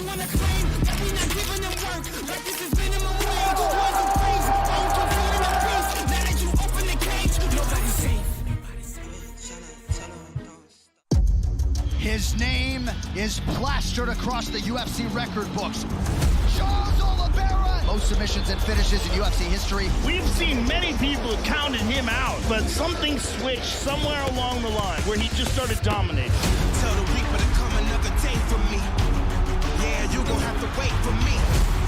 wanna claim that we not giving them work. Like this is minimum wage. Boys and things. Ain't confusing the peace. Now that you open the cage, nobody's safe. His name is plastered across the UFC record books. Charles Oliveira! Most submissions and finishes in UFC history. We've seen many people counted him out, but something switched somewhere along the line where he just started dominating. Tell the reaper to come another day for me. Yeah, you gon' have to wait for me.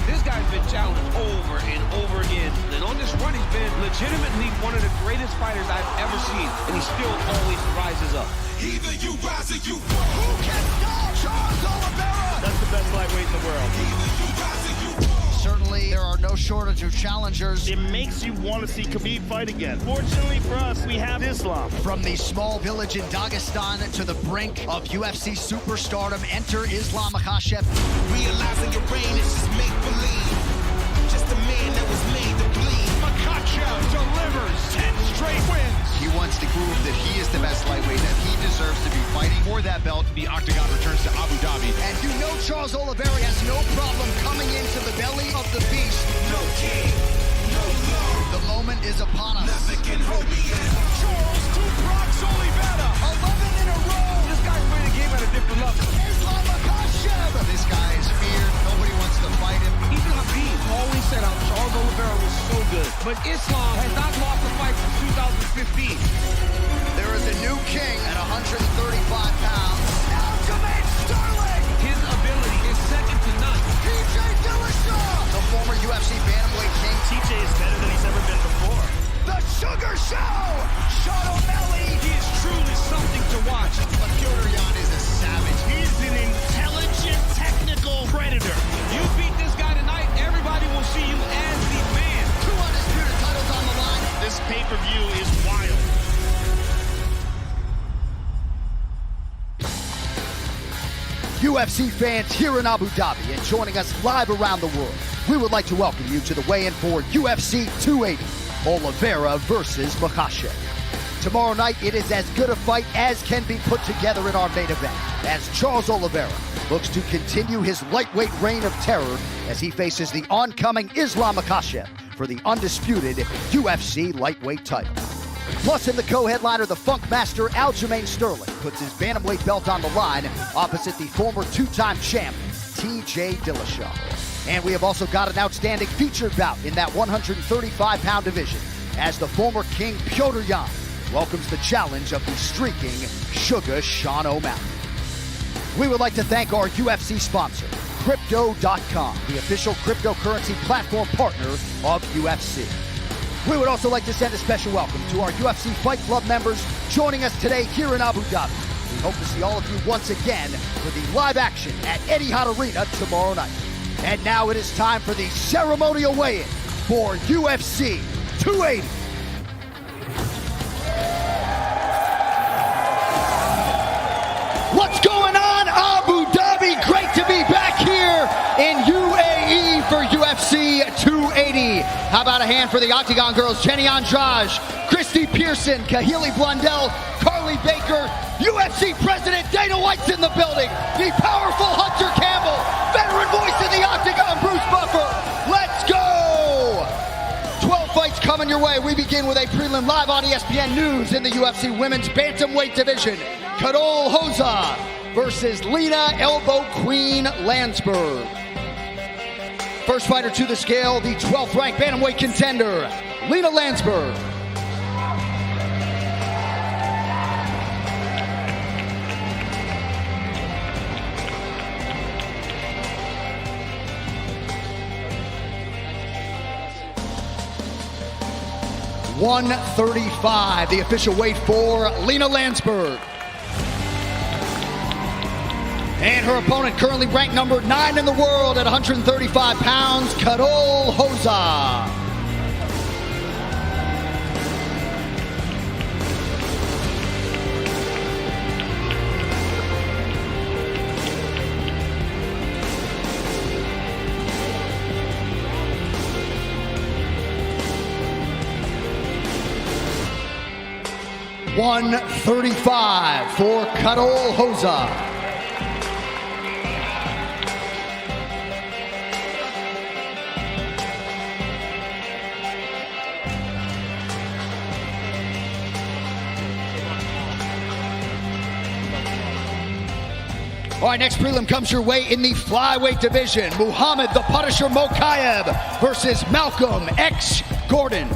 This guy's been challenged over and over again. And on this run, he's been legitimately one of the greatest fighters I've ever seen. And he still always rises up. Either you rise or you fall. Who can stop Charles Oliveira? That's the best lightweight in the world. Either you rise or you fall. Certainly, there are no shortage of challengers. It makes you want to see Khabib fight again. Fortunately for us, we have Islam. From the small village in Dagestan to the brink of UFC superstardom, enter Islam Makhachev. Realizing your reign is just make-believe. Just a man that was made to bleed. Makhachev delivers 10 straight wins. He wants to prove that he is the best lightweight, that he deserves to be fighting for that belt. The octagon returns to Abu Dhabi. And you know Charles Oliveira has no problem coming into the belly of the beast. No king, no law. The moment is upon us. Nothing can hold me in. Charles Tuprox Oliveira. 11 in a row. This guy's playing the game at a different level. Islam Makhachev. This guy is feared. Nobody wants to fight him. Even Khabib always said how Charles Oliveira was so good. But Islam has not lost a fight since 2015. There is a new king at 135 pounds. Aljamain Sterling. His ability is second to none. TJ Dillashaw. The former UFC bantamweight king. TJ is better than he's ever been before. The Sugar Show. Sean O'Malley. He is truly something to watch. But Piotr Jan is a savage. He's an intelligent, technical predator. You beat this guy tonight, everybody will see you as the man. 2 undisputed titles on the line. This pay-per-view is wild. UFC fans here in Abu Dhabi and joining us live around the world, we would like to welcome you to the weigh-in for UFC 280, Oliveira versus Makhachev. Tomorrow night, it is as good a fight as can be put together in our main event, as Charles Oliveira looks to continue his lightweight reign of terror as he faces the oncoming Islam Makhachev for the undisputed UFC lightweight title. Plus, in the co-headliner, the Funk Master Aljamain Sterling puts his bantamweight belt on the line opposite the former two-time champ, TJ Dillashaw. And we have also got an outstanding featured bout in that 135-pound division as the former king Piotr Jan welcomes the challenge of the streaking Sugar Sean O'Malley. We would like to thank our UFC sponsor, Crypto.com, the official cryptocurrency platform partner of UFC. We would also like to send a special welcome to our UFC Fight Club members joining us today here in Abu Dhabi. We hope to see all of you once again for the live action at Etihad Arena tomorrow night. And now it is time for the ceremonial weigh-in for UFC 280. What's going on, Abu Dhabi? Great to be back here in UAE for UFC 280. How about a hand for the Octagon girls, Jenny Andrade, Christy Pearson, Kahili Blundell, Carly Baker, UFC President Dana White's in the building, the powerful Hunter Campbell, veteran voice of the Octagon, Bruce Buffer. Let's go! 12 fights coming your way. We begin with a prelim live on ESPN News in the UFC Women's Bantamweight Division. Kadol Hoza versus Lena Elbow Queen Landsberg. First fighter to the scale, the 12th ranked bantamweight contender, Lena Landsberg. .135, the official weight for Lena Landsberg. And her opponent, currently ranked number 9 in the world at 135 pounds, Kadol Hoza. .135 for Kadol Hoza. All right, next prelim comes your way in the flyweight division. Muhammad the Punisher Makhachev versus Malcolm X Gordon.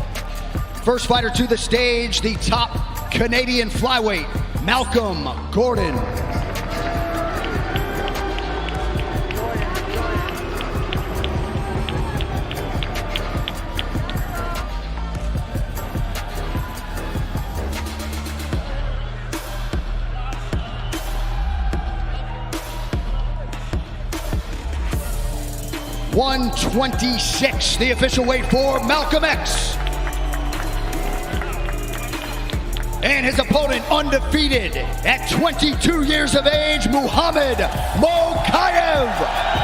First fighter to the stage, the top Canadian flyweight, Malcolm Gordon. .126, the official weight for Malcolm X. And his opponent, undefeated at 22 years of age, Muhammad Makhachev.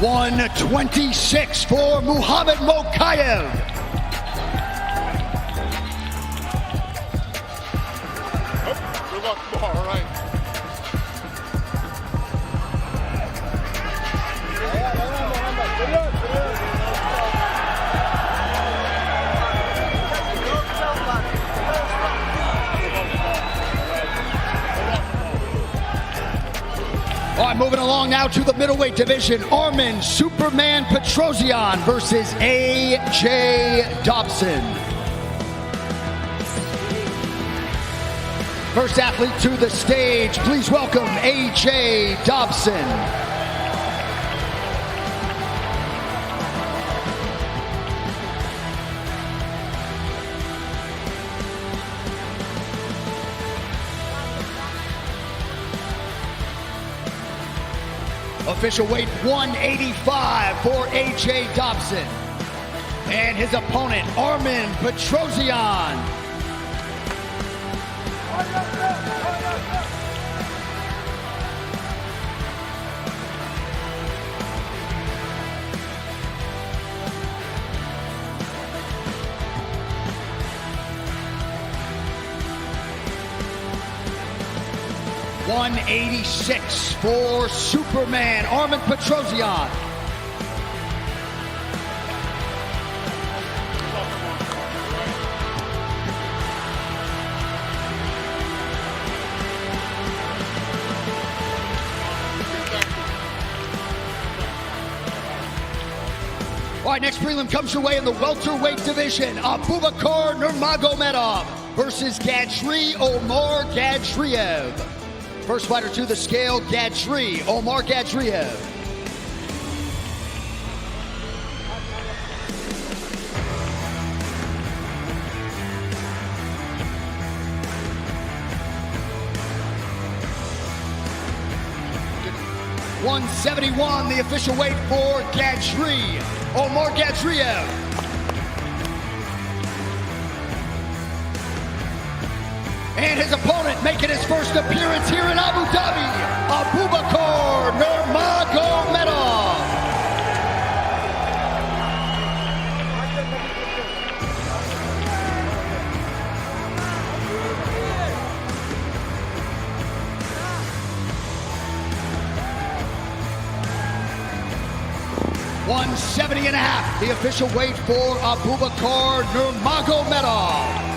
126 for Muhammad Makhachev. Good luck tomorrow, all right? All right, moving along now to the middleweight division. Arman Superman Petrosian versus A.J. Dobson. First athlete to the stage, please welcome A.J. Dobson. Official weight 185 for A.J. Dobson. And his opponent, Arman Petrosian. .186 for Superman, Arman Petrosian. All right, next prelim comes your way in the welterweight division. Abubakar Nurmagomedov versus Gadri Omar Gadriev. First fighter to the scale, Gadri Omar Gadriev. .171, the official weight for Gadri Omar Gadriev. And his opponent making his first appearance here in Abu Dhabi, Abubakar Nurmagomedov. .170.5, the official weight for Abubakar Nurmagomedov.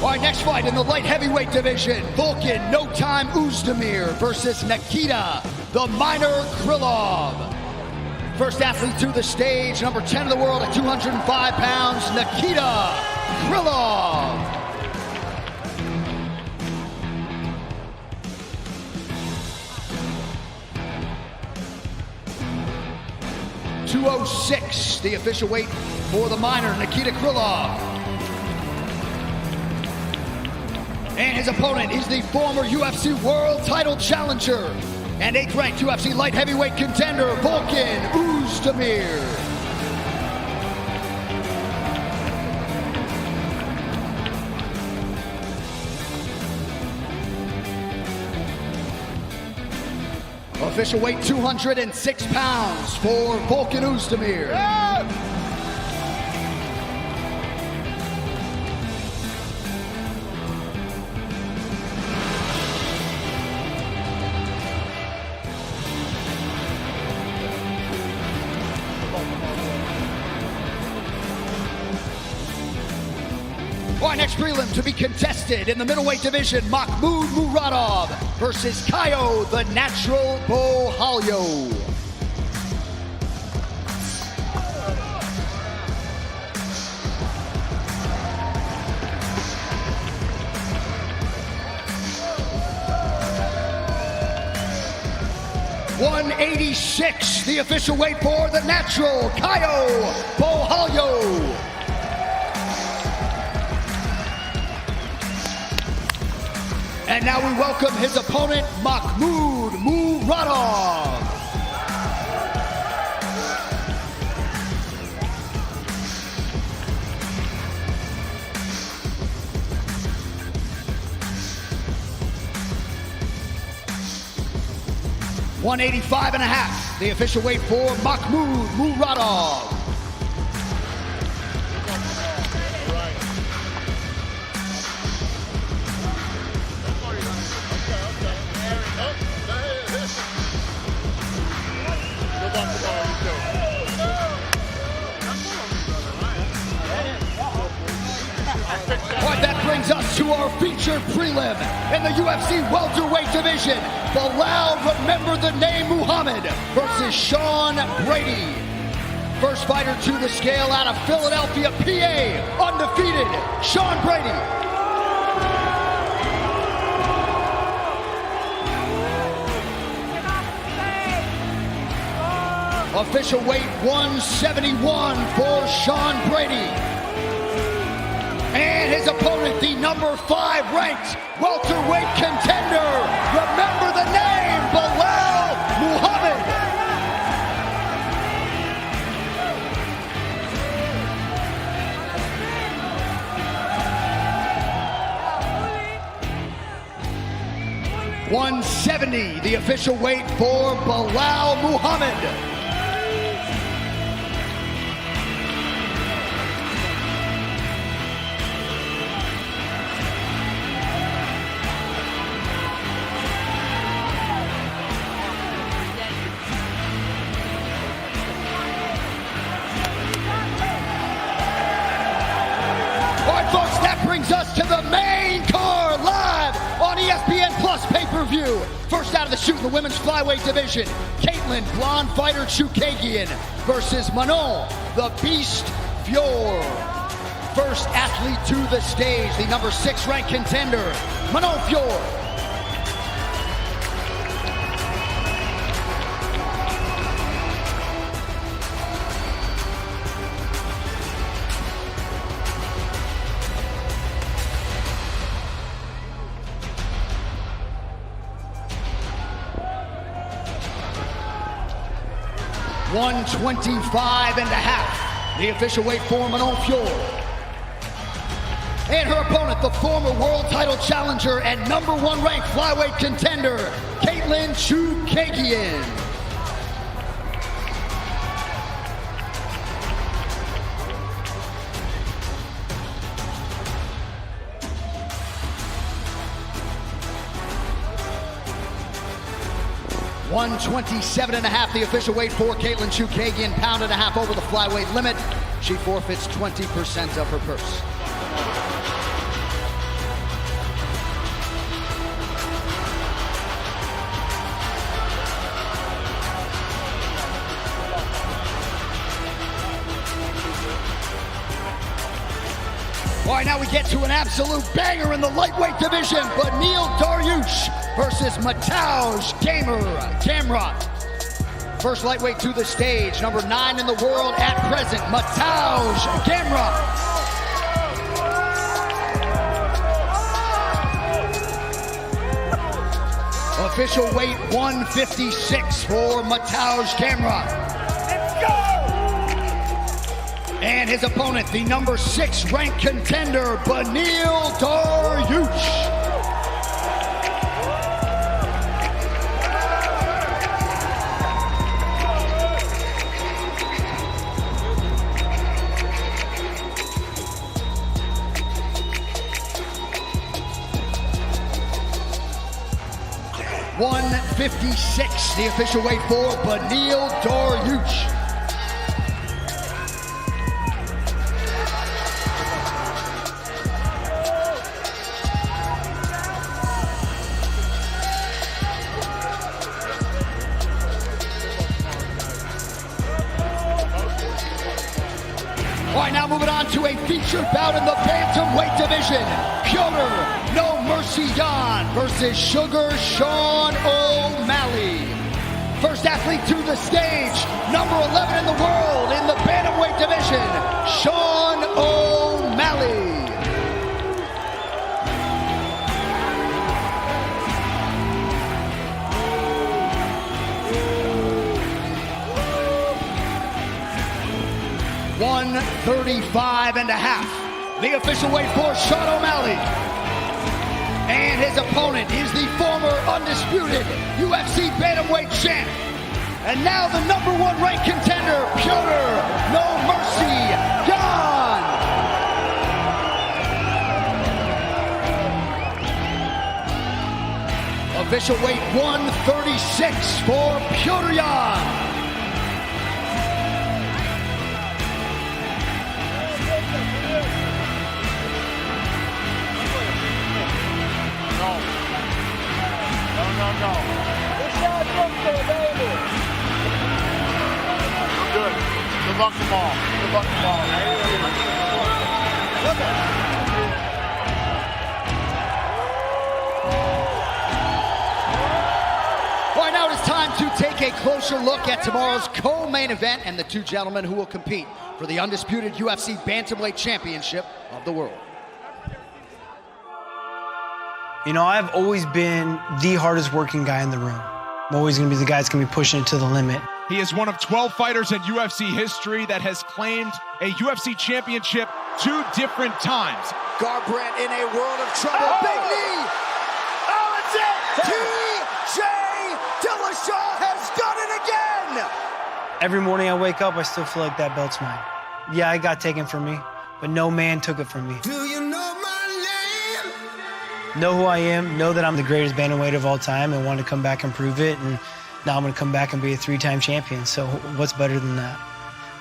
All right, next fight in the light heavyweight division. Volkan No Time Uzdemir versus Nikita the Miner Krylov. First athlete to the stage, number 10 in the world at 205 pounds, Nikita Krylov. .206, the official weight for the Miner, Nikita Krylov. And his opponent is the former UFC World Title Challenger and 8th ranked UFC light heavyweight contender, Volkan Uzdemir. Official weight 206 pounds for Volkan Oezdemir. Our next prelim to be contested in the middleweight division, Mahmoud Muradov versus Caio the Natural Borralho. .186, the official weight for the Natural, Caio Borralho. And now we welcome his opponent, Mahmoud Muradov. .185.5, the official weight for Mahmoud Muradov. That brings us to our featured prelim in the UFC welterweight division. Bilal, remember the name, Muhammad versus Sean Brady. First fighter to the scale out of Philadelphia, PA, undefeated, Sean Brady. Official weight 171 for Sean Brady. And his opponent, the number 5 ranked welterweight contender. Remember the name, Bilal Muhammad. .170, the official weight for Bilal Muhammad. Folks, that brings us to the main card live on ESPN Plus pay-per-view. First out of the chute in the women's flyweight division, Caitlin Blonde Fighter Chookagian versus Manon the Beast Fior. First athlete to the stage, the number 6 ranked contender, Manon Fior. .125.5, the official weight for Manon Fior. And her opponent, the former world title challenger and number 1 ranked flyweight contender, Caitlin Chookagian. .127.5, the official weight for Caitlin Chookagian, £1.5 over the flyweight limit. She forfeits 20% of her purse. All right, now we get to an absolute banger in the lightweight division. Beneil Dariush versus Mateusz Gamrot. First lightweight to the stage, number 9 in the world at present, Mateusz Gamrot. Official weight 156 for Mateusz Gamrot. Let's go! And his opponent, the number 6 ranked contender, Beneil Dariush. 156, the official weight for Beneil Dariush. All right, now moving on to a featured bout in the bantamweight division. Piotr No Mercy Jan versus Sugar Sean O'Malley. First athlete to the stage, number 11 in the world in the bantamweight division, Sean O'Malley. $135.5, the official weight for Sean O'Malley. And his opponent is the former undisputed UFC bantamweight champ. And now the number 1 ranked contender, Piotr No Mercy Jan. Official weight 136 for Piotr Jan. No. Good. Good luck tomorrow. Good luck tomorrow. All right, now it is time to take a closer look at tomorrow's co-main event and the 2 gentlemen who will compete for the undisputed UFC Bantamweight Championship of the world. You know, I've always been the hardest working guy in the room. I'm always going to be the guy that's going to be pushing it to the limit. He is one of 12 fighters in UFC history that has claimed a UFC championship 2 different times. Garbrandt in a world of trouble. Big knee. Oh, it's it. TJ Dillashaw has done it again. Every morning I wake up, I still feel like that belt's mine. Yeah, it got taken from me, but no man took it from me. Do you know my name? Know who I am, know that I'm the greatest bantamweight of all time and want to come back and prove it. And now I'm going to come back and be a 3-time champion. So what's better than that?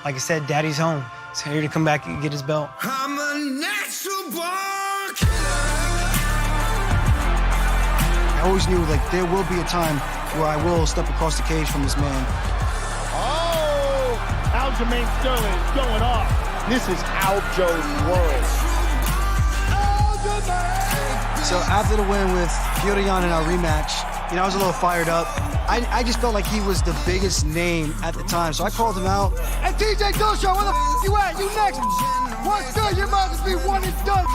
Like I said, Daddy's home. He's here to come back and get his belt. I'm a natural born killer. I always knew, like, there will be a time where I will step across the cage from this man. Oh, Aljamain Sterling is going off. This is Aljo's world. So after the win with Piotr Jan in our rematch, you know, I was a little fired up. I just felt like he was the biggest name at the time, so I called him out. And TJ Dillashaw, where the you at? You next. What's good? You might just be one and done.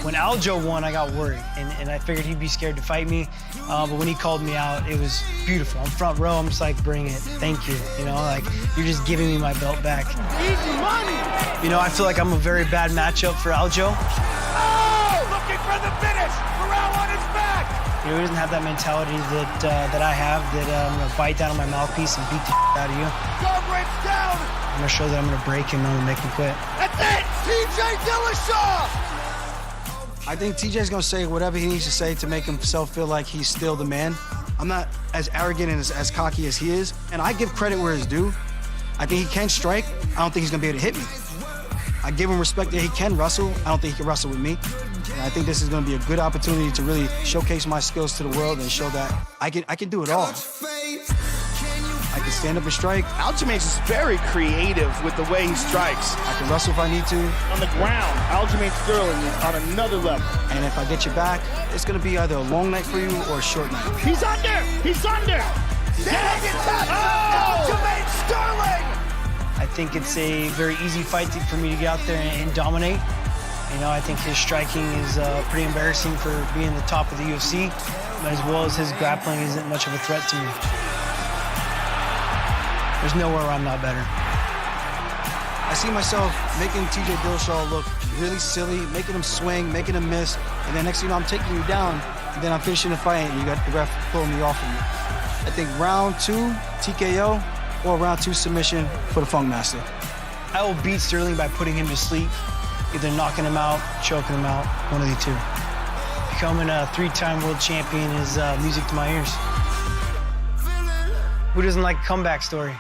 When Aljo won, I got worried, and I figured he'd be scared to fight me. But when he called me out, it was beautiful. I'm front row. I'm just like, bring it. Thank you. You know, like, you're just giving me my belt back. Easy money. You know, I feel like I'm a very bad matchup for Aljo. Oh, looking for the finish. Morale on his back. You know, he doesn't have that mentality that I have, that I'm going to bite down on my mouthpiece and beat the out of you. Garbrandt's down. I'm going to show that I'm going to break him and I'm going to make him quit. That's it. TJ Dillashaw. I think TJ's gonna say whatever he needs to say to make himself feel like he's still the man. I'm not as arrogant and as cocky as he is, and I give credit where it's due. I think he can strike. I don't think he's gonna be able to hit me. I give him respect that he can wrestle. I don't think he can wrestle with me. And I think this is gonna be a good opportunity to really showcase my skills to the world and show that I can do it all. I can stand up and strike. Aljamain is very creative with the way he strikes. I can wrestle if I need to. On the ground, Aljamain Sterling is on another level. And if I get you back, it's gonna be either a long night for you or a short night. He's under. He's under. Aljamain Sterling. I think it's a very easy fight for me to get out there and dominate. You know, I think his striking is pretty embarrassing for being the top of the UFC, but as well as his grappling isn't much of a threat to me. There's nowhere where I'm not better. I see myself making TJ Dillashaw look really silly, making him swing, making him miss, and then next thing you know, I'm taking you down, and then I'm finishing the fight, and you got the ref pulling me off of you. I think round 2, TKO, or round 2 submission for the Funk Master. I will beat Sterling by putting him to sleep, either knocking him out, choking him out, one of the two. becoming a 3-time world champion is music to my ears. Who doesn't like a comeback story?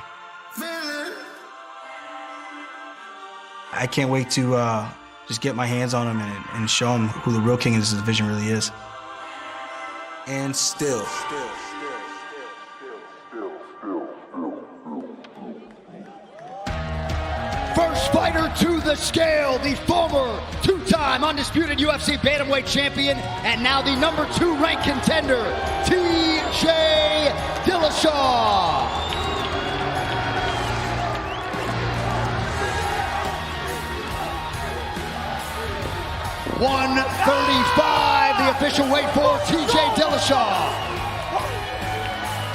I can't wait to just get my hands on him and show him who the real king of this division really is. And still. First fighter to the scale, the former 2-time undisputed UFC bantamweight champion and now the number 2 ranked contender, TJ Dillashaw. $135, the official weight for TJ Dillashaw.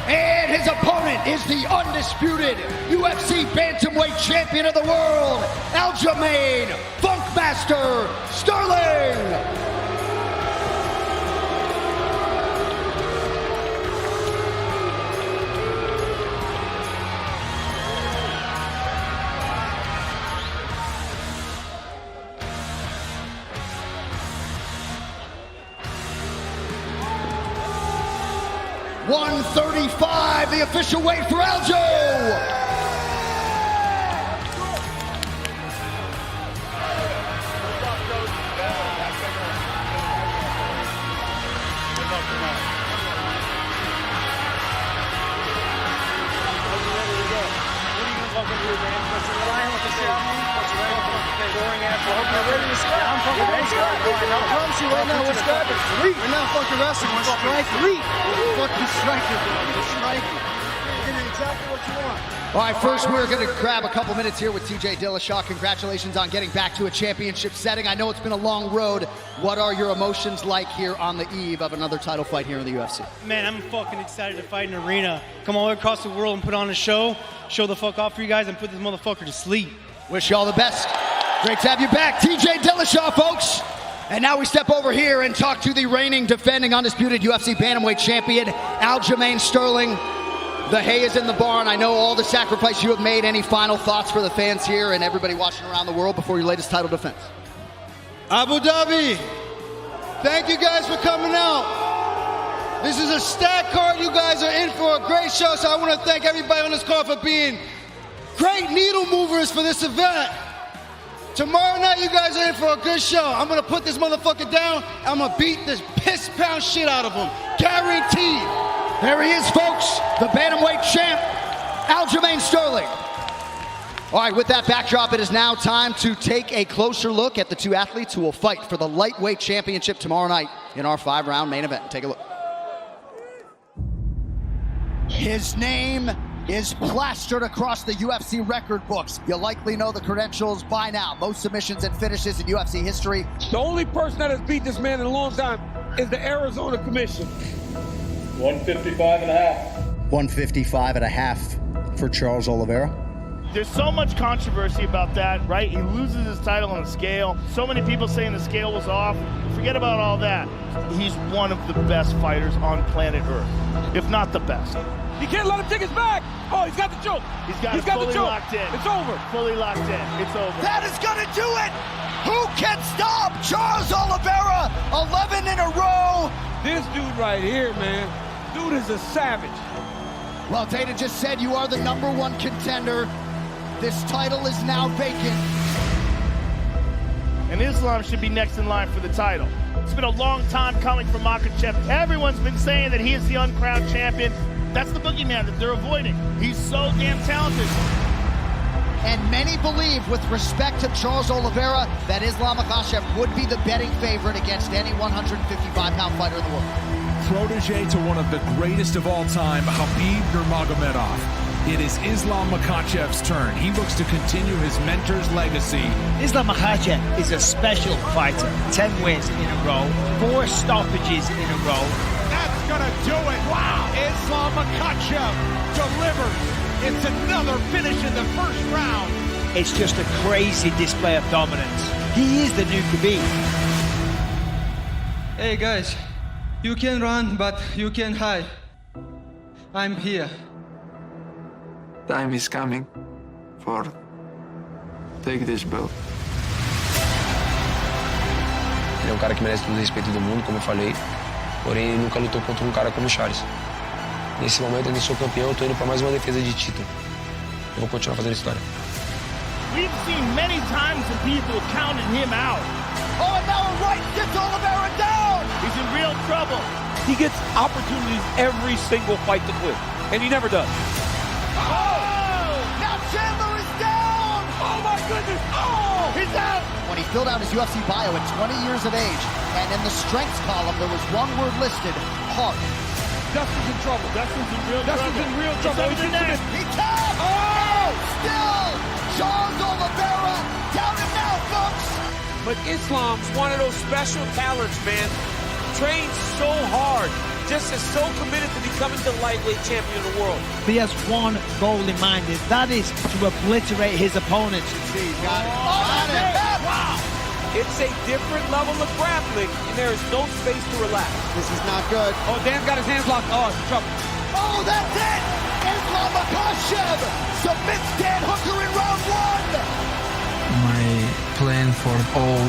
And his opponent is the undisputed UFC bantamweight champion of the world, Aljamain Funkmaster Sterling. $135, the official weight for Aljo. We're not fucking wrestling, we're striking. Fucking striking. Exactly what you want. All right, first we're going to grab a couple minutes here with TJ Dillashaw. Congratulations on getting back to a championship setting. I know it's been a long road. What are your emotions like here on the eve of another title fight here in the UFC? Man, I'm fucking excited to fight in an arena. Come all the way across the world and put on a show the fuck off for you guys, and put this motherfucker to sleep. Wish you all the best. Great to have you back, TJ Dillashaw, folks. And now we step over here and talk to the reigning, defending, undisputed UFC bantamweight champion, Aljamain Sterling. The hay is in the barn. I know all the sacrifice you have made. Any final thoughts for the fans here and everybody watching around the world before your latest title defense? Abu Dhabi, thank you guys for coming out. This is a stacked card. You guys are in for a great show, so I want to thank everybody on this card for being great needle movers for this event. Tomorrow night, you guys are in for a good show. I'm going to put this motherfucker down. I'm going to beat this piss-pound shit out of him. Guaranteed. There he is, folks. The bantamweight champ, Aljamain Sterling. All right, with that backdrop, it is now time to take a closer look at the 2 athletes who will fight for the lightweight championship tomorrow night in our 5-round main event. Take a look. His name is plastered across the UFC record books. You likely know the credentials by now. Most submissions and finishes in UFC history. The only person that has beat this man in a long time is the Arizona Commission. 155 and a half. 155 and a half for Charles Oliveira. There's so much controversy about that, right? He loses his title on the scale. So many people saying the scale was off. Forget about all that. He's one of the best fighters on planet Earth, if not the best. You can't let him take his back. Oh, he's got the choke. He's got fully the choke. Locked in. It's over. Fully locked in. It's over. That is going to do it. Who can stop Charles Oliveira? 11 in a row. This dude right here, man. Dude is a savage. Well, Dana just said you are the #1 contender. This title is now vacant. And Islam should be next in line for the title. It's been a long time coming for Makhachev. Everyone's been saying that he is the uncrowned champion. That's the boogeyman that they're avoiding. He's so damn talented. And many believe, with respect to Charles Oliveira, that Islam Makhachev would be the betting favorite against any 155-pound fighter in the world. Protege to one of the greatest of all time, Khabib Nurmagomedov. It is Islam Makhachev's turn. He looks to continue his mentor's legacy. Islam Makhachev is a special fighter. 10 wins in a row, 4 stoppages in a row. That's gonna do it. Wow. Islam Makhachev delivers. It's another finish in the first round. It's just a crazy display of dominance. He is the new Khabib. Hey guys, you can run, but you can hide. I'm here. Time is coming for take this belt Ele é um cara que merece todo o respeito do mundo, como eu falei. Porém, ele nunca lutou contra um cara como o Charles. Nesse momento, eu não sou campeão, eu tô indo para mais uma defesa de título. Eu vou continuar fazendo história. We've seen many times that people have counted him out. Oh, and now a right gets Oliveira down! He's in real trouble. He gets opportunities every single fight to quit, and he never does. Oh! Now Chandler is down! Oh my goodness! Oh! He's out! When he filled out his UFC bio at 20 years of age, and in the strengths column there was one word listed, heart. Dustin's in trouble. Dustin's in real Dustin's trouble. in real trouble. He's over the neck. He tapped! Oh! Still! Charles Oliveira down and out, folks! But Islam's one of those special talents, man. Trains so hard. Just is so committed to becoming the lightweight champion of the world. He has one goal in mind, and that is to obliterate his opponents. See, got it. Got it. Wow! It's a different level of grappling, and there is no space to relax. This is not good. Oh, Dan's got his hands locked. Oh, it's trouble. Oh, that's it! Oliveira Makhachev submits Dan Hooker in round one! My plan for all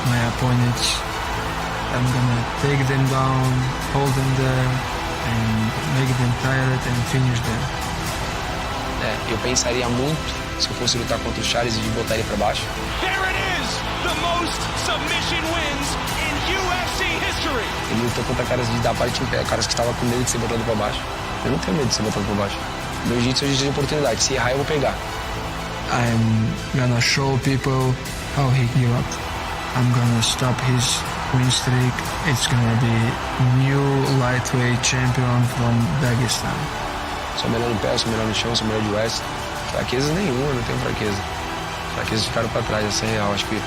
my opponents, I'm gonna take them down, hold them there, and make them tired and finish them. Eu pensaria muito se eu fosse lutar contra o Charles de botar ele para baixo. There it is, the most submission wins in UFC history. Ele lutou contra caras de dar parte em pé, caras que estavam com medo de ser botado para baixo. Eu não tenho medo de ser botado para baixo. Meu jiu-jitsu é jiu-jitsu de oportunidade. Se errar, eu vou pegar. I'm gonna show people how he give up. I'm gonna stop his win streak. It's gonna be new lightweight champion from Dagestan. Sou melhor no pé, sou melhor no chão, sou melhor de West. Fraqueza nenhuma, não tenho fraqueza. Fraquezas ficaram pra trás, essa é real. Acho que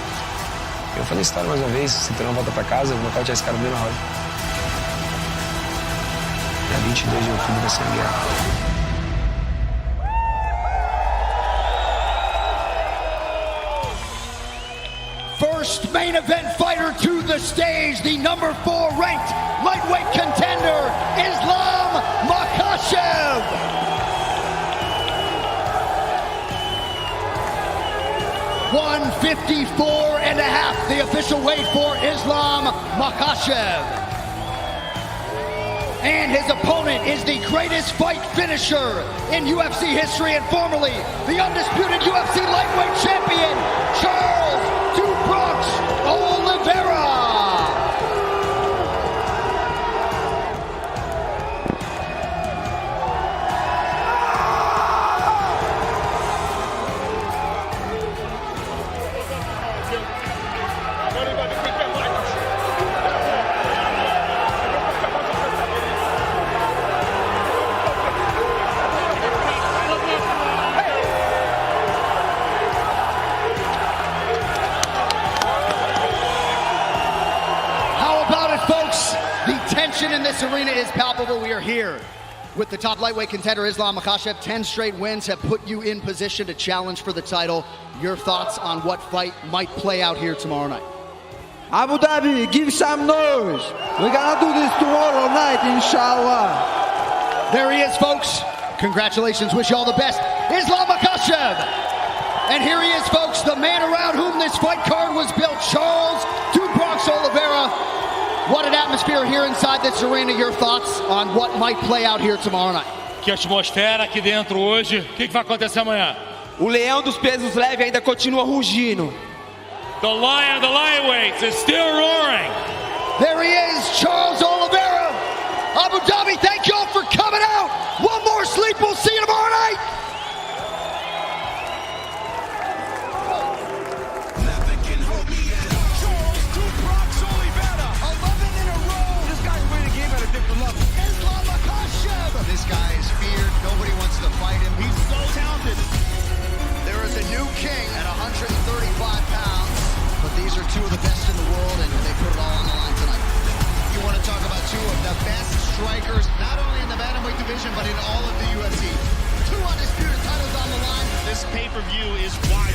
eu falei história mais uma vez, se tu não volta pra casa, eu vou nocautear esse cara no primeiro round. Dia 22 de outubro vai ser a guerra. First main event fighter to the stage, the number 4 ranked lightweight contender, Islam Makhachev. $154.5, the official weight for Islam Makhachev. And his opponent is the greatest fight finisher in UFC history and formerly the undisputed UFC lightweight champion, Charles Oliveira. In this arena is palpable. We are here with the top lightweight contender, Islam Makhachev. 10 straight wins have put you in position to challenge for the title. Your thoughts on what fight might play out here tomorrow night? Abu Dhabi, give some noise. We're gonna do this tomorrow night, inshallah. There he is, folks. Congratulations. Wish you all the best. Islam Makhachev. And here he is, folks, the man around whom this fight card was built, Charles Oliveira. What an atmosphere here inside this arena. Your thoughts on what might play out here tomorrow night? Que atmosfera aqui dentro hoje. O que vai acontecer amanhã? O leão dos pesos leves ainda continua rugindo. The lion of the lightweights is still roaring. There he is, Charles Oliveira. Abu Dhabi, thank you all for coming out. One more sleep. We'll see you tomorrow night. This guy is feared. Nobody wants to fight him. He's so talented. There is a new king at 135 pounds, but these are two of the best in the world, and they put it all on the line tonight. You want to talk about two of the best strikers, not only in the bantamweight division, but in all of the UFC. Two undisputed titles on the line. This pay-per-view is wild.